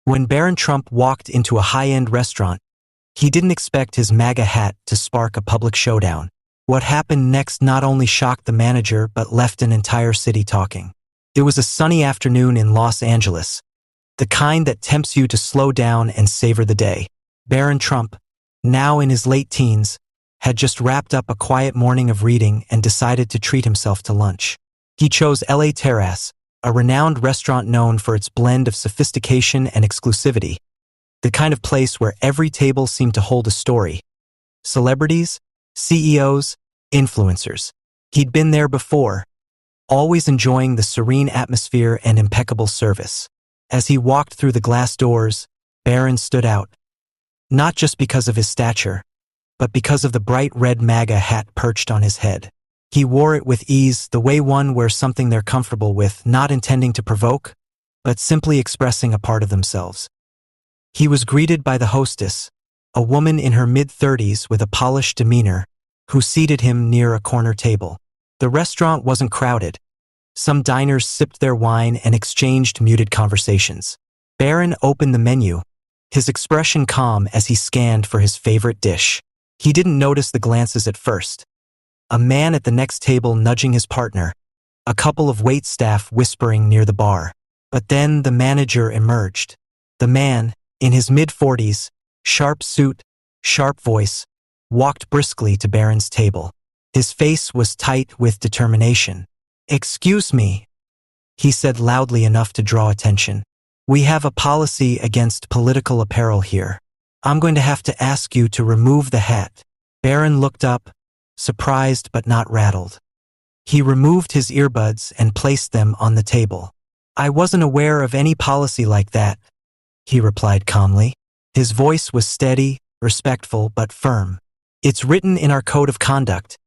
When Barron Trump walked into a high-end restaurant, he didn't expect his MAGA hat to spark a public showdown. What happened next not only shocked the manager but left an entire city talking. It was a sunny afternoon in Los Angeles, the kind that tempts you to slow down and savor the day. Barron Trump, now in his late teens, had just wrapped up a quiet morning of reading and decided to treat himself to lunch. He chose LA Terrace, a renowned restaurant known for its blend of sophistication and exclusivity, the kind of place where every table seemed to hold a story. Celebrities, CEOs, influencers. He'd been there before, always enjoying the serene atmosphere and impeccable service. As he walked through the glass doors, Barron stood out, not just because of his stature, but because of the bright red MAGA hat perched on his head. He wore it with ease, the way one wears something they're comfortable with, not intending to provoke, but simply expressing a part of themselves. He was greeted by the hostess, a woman in her mid-30s with a polished demeanor, who seated him near a corner table. The restaurant wasn't crowded. Some diners sipped their wine and exchanged muted conversations. Barron opened the menu, his expression calm as he scanned for his favorite dish. He didn't notice the glances at first. A man at the next table nudging his partner, a couple of waitstaff whispering near the bar. But then the manager emerged. The man, in his mid-40s, sharp suit, sharp voice, walked briskly to Barron's table. His face was tight with determination. "Excuse me," he said loudly enough to draw attention. "We have a policy against political apparel here. I'm going to have to ask you to remove the hat." Barron looked up, surprised but not rattled. He removed his earbuds and placed them on the table. "I wasn't aware of any policy like that," he replied calmly. His voice was steady, respectful, but firm. "It's written in our code of conduct,"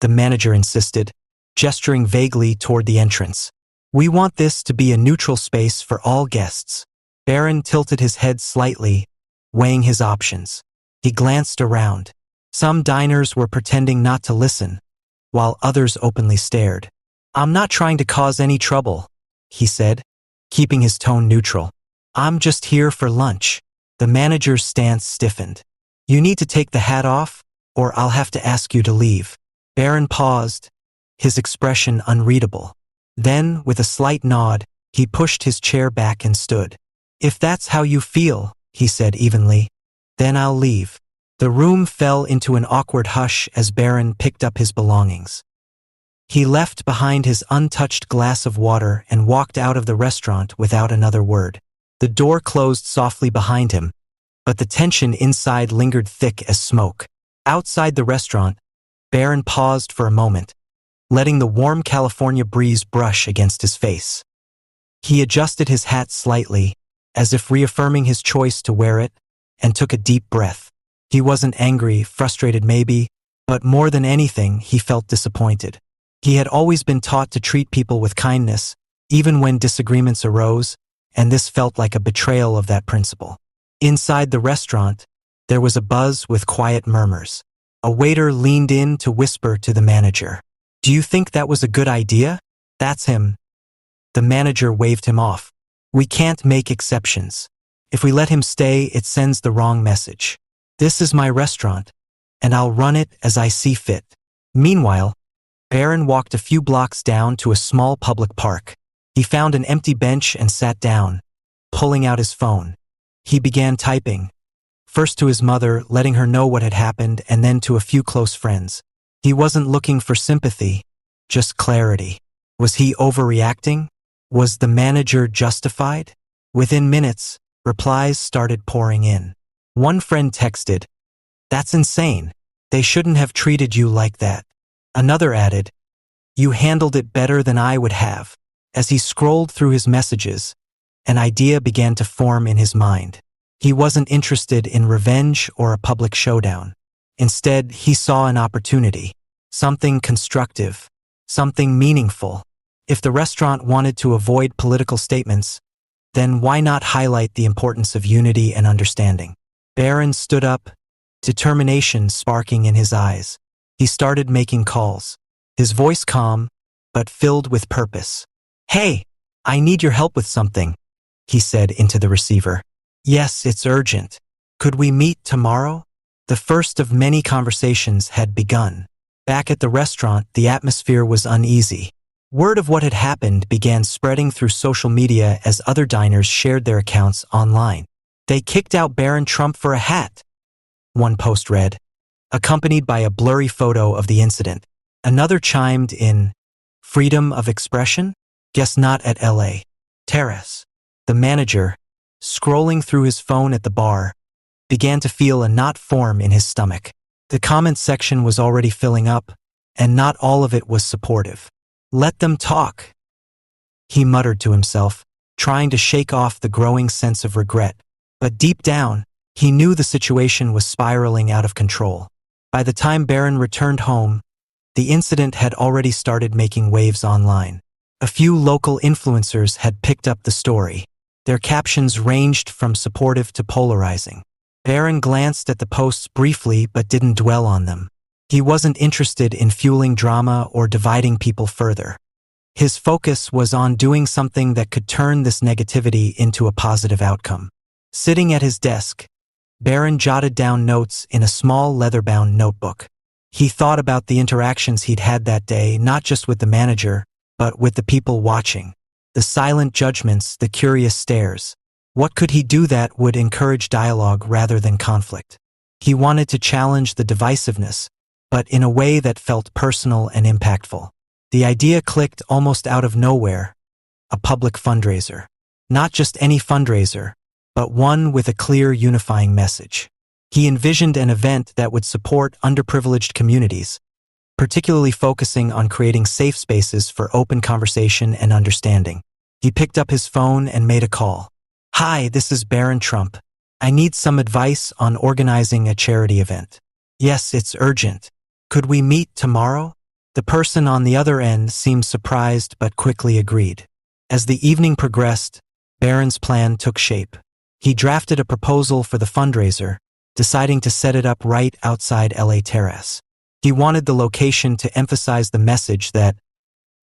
the manager insisted, gesturing vaguely toward the entrance. "We want this to be a neutral space for all guests." Barron tilted his head slightly, weighing his options. He glanced around. Some diners were pretending not to listen, while others openly stared. "I'm not trying to cause any trouble," he said, keeping his tone neutral. "I'm just here for lunch." The manager's stance stiffened. "You need to take the hat off, or I'll have to ask you to leave." Barron paused, his expression unreadable. Then, with a slight nod, he pushed his chair back and stood. "If that's how you feel," he said evenly, "then I'll leave." The room fell into an awkward hush as Barron picked up his belongings. He left behind his untouched glass of water and walked out of the restaurant without another word. The door closed softly behind him, but the tension inside lingered thick as smoke. Outside the restaurant, Barron paused for a moment, letting the warm California breeze brush against his face. He adjusted his hat slightly, as if reaffirming his choice to wear it, and took a deep breath. He wasn't angry, frustrated maybe, but more than anything, he felt disappointed. He had always been taught to treat people with kindness, even when disagreements arose, and this felt like a betrayal of that principle. Inside the restaurant, there was a buzz with quiet murmurs. A waiter leaned in to whisper to the manager. "Do you think that was a good idea?" "That's him." The manager waved him off. "We can't make exceptions. If we let him stay, it sends the wrong message. This is my restaurant, and I'll run it as I see fit." Meanwhile, Barron walked a few blocks down to a small public park. He found an empty bench and sat down, pulling out his phone. He began typing, first to his mother, letting her know what had happened, and then to a few close friends. He wasn't looking for sympathy, just clarity. Was he overreacting? Was the manager justified? Within minutes, replies started pouring in. One friend texted, "That's insane. They shouldn't have treated you like that." Another added, "You handled it better than I would have." As he scrolled through his messages, an idea began to form in his mind. He wasn't interested in revenge or a public showdown. Instead, he saw an opportunity, something constructive, something meaningful. If the restaurant wanted to avoid political statements, then why not highlight the importance of unity and understanding? Barron stood up, determination sparking in his eyes. He started making calls, his voice calm, but filled with purpose. "Hey, I need your help with something," he said into the receiver. Yes, it's urgent. Could we meet tomorrow? The first of many conversations had begun. Back at the restaurant, the atmosphere was uneasy. Word of what had happened began spreading through social media as other diners shared their accounts online. They kicked out Barron Trump for a hat, one post read, accompanied by a blurry photo of the incident. Another chimed in, freedom of expression? Guess not at LA Terrace. The manager, scrolling through his phone at the bar, began to feel a knot form in his stomach. The comment section was already filling up, and not all of it was supportive. Let them talk, he muttered to himself, trying to shake off the growing sense of regret. But deep down, he knew the situation was spiraling out of control. By the time Barron returned home, the incident had already started making waves online. A few local influencers had picked up the story. Their captions ranged from supportive to polarizing. Barron glanced at the posts briefly but didn't dwell on them. He wasn't interested in fueling drama or dividing people further. His focus was on doing something that could turn this negativity into a positive outcome. Sitting at his desk, Barron jotted down notes in a small leather-bound notebook. He thought about the interactions he'd had that day, not just with the manager, but with the people watching. The silent judgments, the curious stares. What could he do that would encourage dialogue rather than conflict? He wanted to challenge the divisiveness, but in a way that felt personal and impactful. The idea clicked almost out of nowhere. A public fundraiser. Not just any fundraiser, but one with a clear unifying message. He envisioned an event that would support underprivileged communities, particularly focusing on creating safe spaces for open conversation and understanding. He picked up his phone and made a call. Hi, this is Barron Trump. I need some advice on organizing a charity event. Yes, it's urgent. Could we meet tomorrow? The person on the other end seemed surprised but quickly agreed. As the evening progressed, Barron's plan took shape. He drafted a proposal for the fundraiser, deciding to set it up right outside LA Terrace. He wanted the location to emphasize the message that,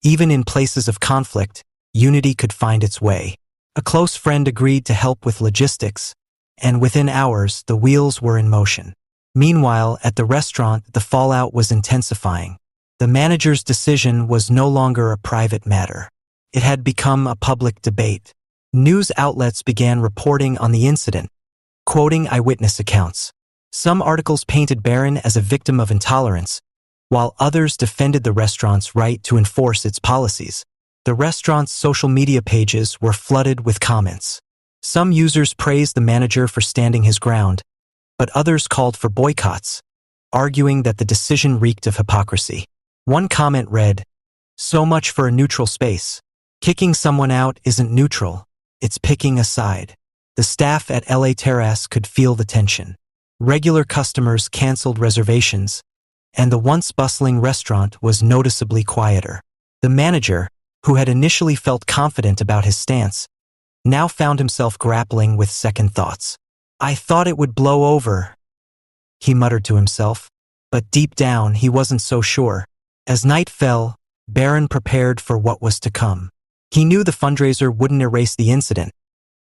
even in places of conflict, unity could find its way. A close friend agreed to help with logistics, and within hours, the wheels were in motion. Meanwhile, at the restaurant, the fallout was intensifying. The manager's decision was no longer a private matter. It had become a public debate. News outlets began reporting on the incident, quoting eyewitness accounts. Some articles painted Barron as a victim of intolerance, while others defended the restaurant's right to enforce its policies. The restaurant's social media pages were flooded with comments. Some users praised the manager for standing his ground, but others called for boycotts, arguing that the decision reeked of hypocrisy. One comment read, "So much for a neutral space. Kicking someone out isn't neutral, it's picking a side." The staff at LA Terrace could feel the tension. Regular customers canceled reservations, and the once bustling restaurant was noticeably quieter. The manager, who had initially felt confident about his stance, now found himself grappling with second thoughts. "I thought it would blow over," he muttered to himself, but deep down he wasn't so sure. As night fell, Barron prepared for what was to come. He knew the fundraiser wouldn't erase the incident,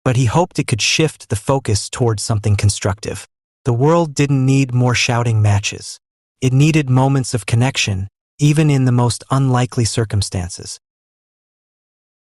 but he hoped it could shift the focus towards something constructive. The world didn't need more shouting matches. It needed moments of connection, even in the most unlikely circumstances.